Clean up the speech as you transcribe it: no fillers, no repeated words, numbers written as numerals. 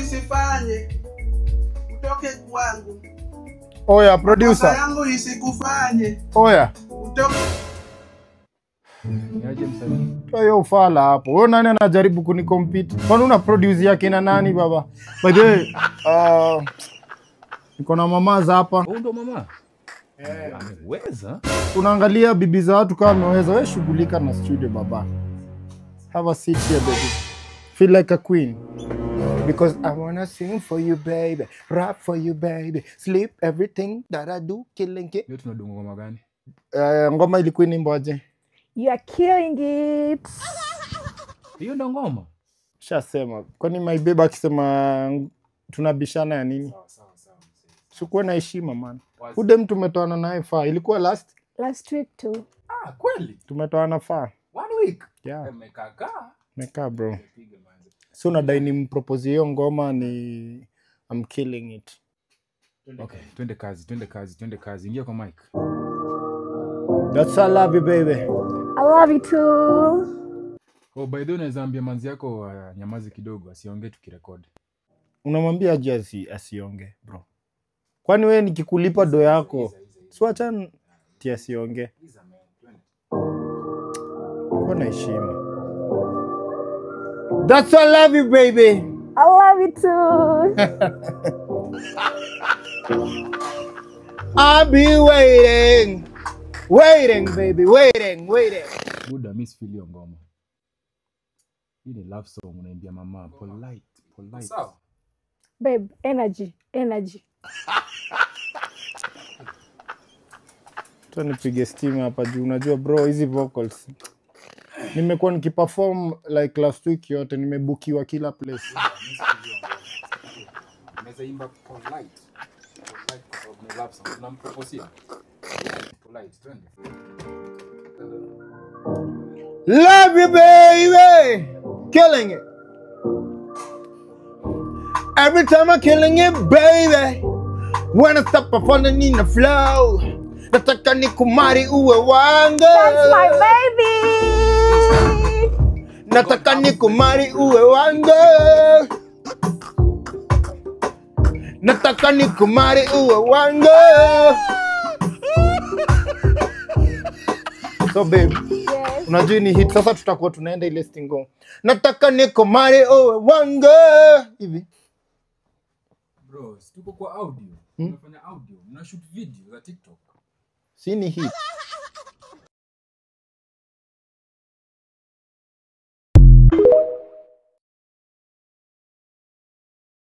isifanye utoke kwangu. Oya producer. Makosa yangu isikufanye. Oya. Utoke. Niaje msanii? Toyo ufala hapo. Wewe nani anajaribu kunicompete? Kwani una produce yake na nani baba? By the way, niko na mama za hapa. Wewe ndo mama? Ameweza? Unaangalia bibi za watu kama ameweza. Wewe shughulika na studio baba. Have a seat here baby. Feel like a queen. Because I wanna sing for you baby, rap for you baby, sleep everything that I do, killing it. Leo tunadunga ngoma gani? Ngoma ilikuwa ni mboje? You are killing it. Hiyo ndo ngoma. Shasema. Kwani my baby akisema tunabishana ya nini? Sawa. Sikuwa na heshima man. Hude mtu tumetoana naye faa. Ilikuwa last week too. Kweli? Tumetoana faa. 1 week. Yeah. Mekaa bro. So nadai nimpropose hiyo ngoma ni I'm killing it. Okay, twende kazi. Ingia kwa mic. That's I love you baby. I love you too. Oh, by the way unaweza ambia manzi yako nyamazi kidogo asiongee tukirekodi. Unamwambia aje asiongee bro. Kwani wewe nikikulipa do yako si acha asiongee. Kuna heshima. That's I love you baby. I love you too. I'll be waiting baby, waiting. Buda miss feel hiyo ngoma. Hii ni love song unaimbia mama polite. Sawa. Babe, energy. Nipige steam hapa juu unajua bro hizi vocals. Nimekuwa nikiperform like last week yote nimebukiwa kila place. Unaweza imba polite kwa sababu ni love song. Tunampropose. Polite twende. Love you baby. Killing it. Every time I'm killing it baby. When I stop falling in the flow. Nataka nikumari uwe wangu. That's my baby. Nataka nikumari uwe wangu. Nataka nikumari uwe wangu. So babe, Yes. unajua ni hit sasa tutakuwa tunaenda ile stingo. Nataka nikumari uwe wangu. Hivi. Bro, tuko kwa audio. Tunafanya audio. Mna shoot video za TikTok. Si ni hit.